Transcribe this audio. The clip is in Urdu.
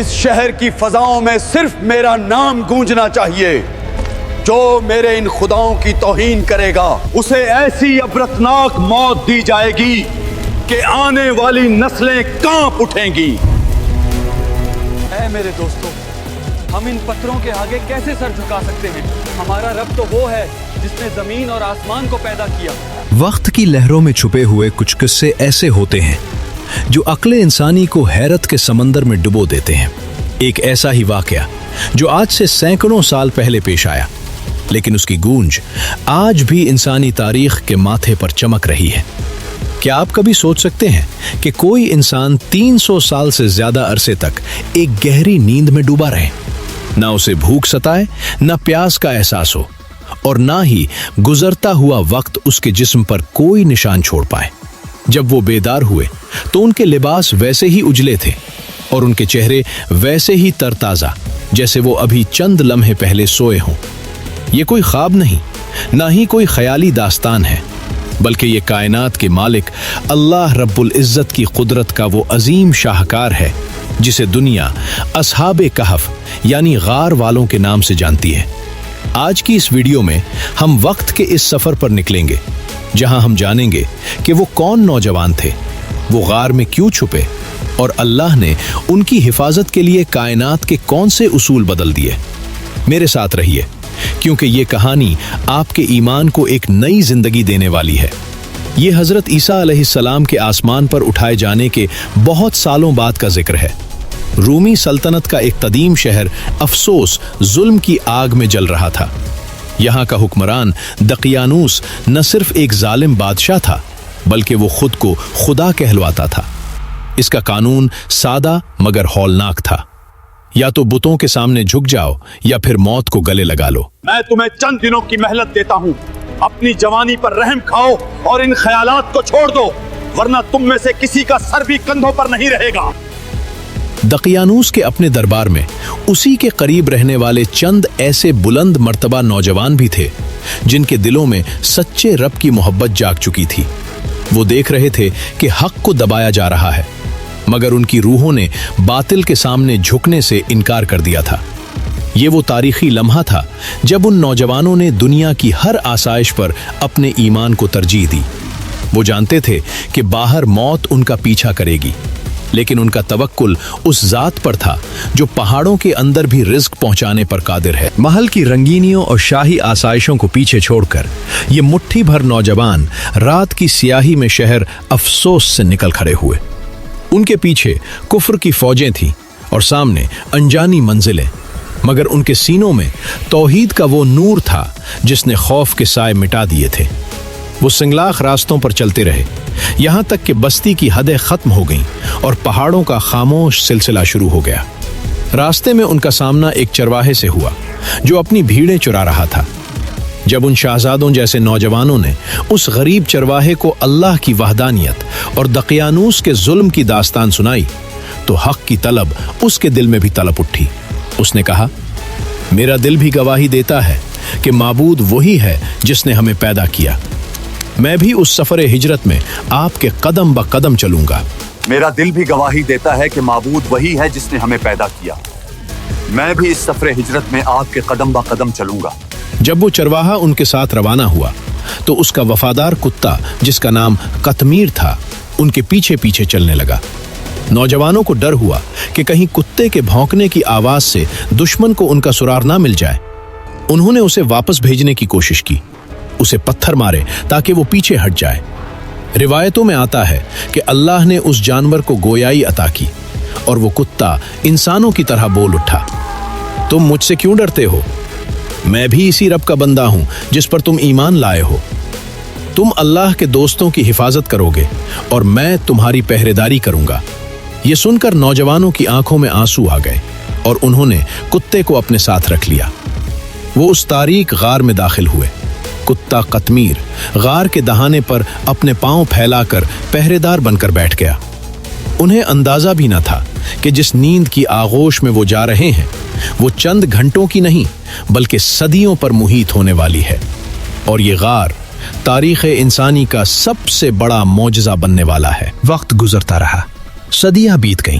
اس شہر کی فضاؤں میں صرف میرا نام گونجنا چاہیے. جو میرے ان خداؤں کی توہین کرے گا اسے ایسی عبرتناک موت دی جائے گی کہ آنے والی نسلیں کانپ اٹھیں گی. اے میرے دوستو، ہم ان پتھروں کے آگے کیسے سر جھکا سکتے ہیں؟ ہمارا رب تو وہ ہے جس نے زمین اور آسمان کو پیدا کیا. وقت کی لہروں میں چھپے ہوئے کچھ قصے ایسے ہوتے ہیں جو عقل انسانی کو حیرت کے سمندر میں ڈبو دیتے ہیں. ایک ایسا ہی واقعہ جو آج سے سینکڑوں سال پہلے پیش آیا، لیکن اس کی گونج آج بھی انسانی تاریخ کے ماتھے پر چمک رہی ہے. کیا آپ کبھی سوچ سکتے ہیں کہ کوئی انسان 300 سال سے زیادہ عرصے تک ایک گہری نیند میں ڈوبا رہے، نہ اسے بھوک ستائے، نہ پیاس کا احساس ہو، اور نہ ہی گزرتا ہوا وقت اس کے جسم پر کوئی نشان چھوڑ پائے؟ جب وہ بیدار ہوئے تو ان کے لباس ویسے ہی اجلے تھے اور ان کے چہرے ویسے ہی ترتازہ جیسے وہ ابھی چند لمحے پہلے سوئے ہوں. یہ کوئی خواب نہیں، نہ ہی کوئی خیالی داستان ہے، بلکہ یہ کائنات کے مالک اللہ رب العزت کی قدرت کا وہ عظیم شاہکار ہے جسے دنیا اصحاب کہف یعنی غار والوں کے نام سے جانتی ہے. آج کی اس ویڈیو میں ہم وقت کے اس سفر پر نکلیں گے جہاں ہم جانیں گے کہ وہ کون نوجوان تھے، وہ غار میں کیوں چھپے، اور اللہ نے ان کی حفاظت کے لیے کائنات کے کون سے اصول بدل دیے. میرے ساتھ رہیے کیونکہ یہ کہانی آپ کے ایمان کو ایک نئی زندگی دینے والی ہے. یہ حضرت عیسیٰ علیہ السلام کے آسمان پر اٹھائے جانے کے بہت سالوں بعد کا ذکر ہے. رومی سلطنت کا ایک قدیم شہر افسوس ظلم کی آگ میں جل رہا تھا. یہاں کا حکمران دقیانوس نہ صرف ایک ظالم بادشاہ تھا بلکہ وہ خود کو خدا کہلواتا تھا. اس کا قانون سادہ مگر ہولناک تھا، یا تو بتوں کے سامنے جھک جاؤ یا پھر موت کو گلے لگا لو. میں تمہیں چند دنوں کی مہلت دیتا ہوں، اپنی جوانی پر رحم کھاؤ اور ان خیالات کو چھوڑ دو، ورنہ تم میں سے کسی کا سر بھی کندھوں پر نہیں رہے گا. دقیانوس کے اپنے دربار میں اسی کے قریب رہنے والے چند ایسے بلند مرتبہ نوجوان بھی تھے جن کے دلوں میں سچے رب کی محبت جاگ چکی تھی. وہ دیکھ رہے تھے کہ حق کو دبایا جا رہا ہے، مگر ان کی روحوں نے باطل کے سامنے جھکنے سے انکار کر دیا تھا. یہ وہ تاریخی لمحہ تھا جب ان نوجوانوں نے دنیا کی ہر آسائش پر اپنے ایمان کو ترجیح دی. وہ جانتے تھے کہ باہر موت ان کا پیچھا کرے گی، لیکن ان کا توکل اس ذات پر تھا جو پہاڑوں کے اندر بھی رزق پہنچانے پر قادر ہے. محل کی رنگینیوں اور شاہی آسائشوں کو پیچھے چھوڑ کر یہ مٹھی بھر نوجوان رات کی سیاہی میں شہر افسوس سے نکل کھڑے ہوئے. ان کے پیچھے کفر کی فوجیں تھیں اور سامنے انجانی منزلیں، مگر ان کے سینوں میں توحید کا وہ نور تھا جس نے خوف کے سائے مٹا دیے تھے. وہ سنگلاخ راستوں پر چلتے رہے یہاں تک کہ بستی کی حدیں ختم ہو گئیں اور پہاڑوں کا خاموش سلسلہ شروع ہو گیا. راستے میں ان کا سامنا ایک چرواہے سے ہوا جو اپنی بھیڑیں چرا رہا تھا. جب ان شاہزادوں جیسے نوجوانوں نے اس غریب چرواہے کو اللہ کی وحدانیت اور دقیانوس کے ظلم کی داستان سنائی تو حق کی طلب اس کے دل میں بھی تلپ اٹھی. اس نے کہا، میرا دل بھی گواہی دیتا ہے کہ معبود وہی ہے جس نے ہمیں پیدا کیا. میں بھی اس سفر ہجرت میں آپ کے قدم بہ قدم چلوں گا. میرا دل بھی گواہی دیتا ہے کہ معبود وہی ہے جس نے ہمیں پیدا کیا. میں بھی اس سفر ہجرت میں آپ کے قدم بہ قدم چلوں گا. جب وہ چرواہا ان کے ساتھ روانہ ہوا تو اس کا وفادار کتا جس کا نام قطمیر تھا ان کے پیچھے پیچھے چلنے لگا. نوجوانوں کو ڈر ہوا کہ کہیں کتے کے بھونکنے کی آواز سے دشمن کو ان کا سرار نہ مل جائے. انہوں نے اسے واپس بھیجنے کی کوشش کی، اسے پتھر مارے تاکہ وہ پیچھے ہٹ جائے. روایتوں میں آتا ہے کہ اللہ نے اس جانور کو گویائی عطا کی اور وہ کتا انسانوں کی طرح بول اٹھا، تم مجھ سے کیوں ڈرتے ہو؟ میں بھی اسی رب کا بندہ ہوں جس پر تم ایمان لائے ہو. تم اللہ کے دوستوں کی حفاظت کرو گے اور میں تمہاری پہرےداری کروں گا. یہ سن کر نوجوانوں کی آنکھوں میں آنسو آ گئے اور انہوں نے کتے کو اپنے ساتھ رکھ لیا. وہ اس تاریک غار میں داخل ہوئے. کتا قطمیر غار کے دہانے پر اپنے پاؤں پھیلا کر پہرے دار بن کر بیٹھ گیا. انہیں اندازہ بھی نہ تھا کہ جس نیند کی آغوش میں وہ جا رہے ہیں وہ چند گھنٹوں کی نہیں بلکہ صدیوں پر محیط ہونے والی ہے. اور یہ غار تاریخ انسانی کا سب سے بڑا معجزہ بننے والا ہے. وقت گزرتا رہا، صدیاں بیت گئیں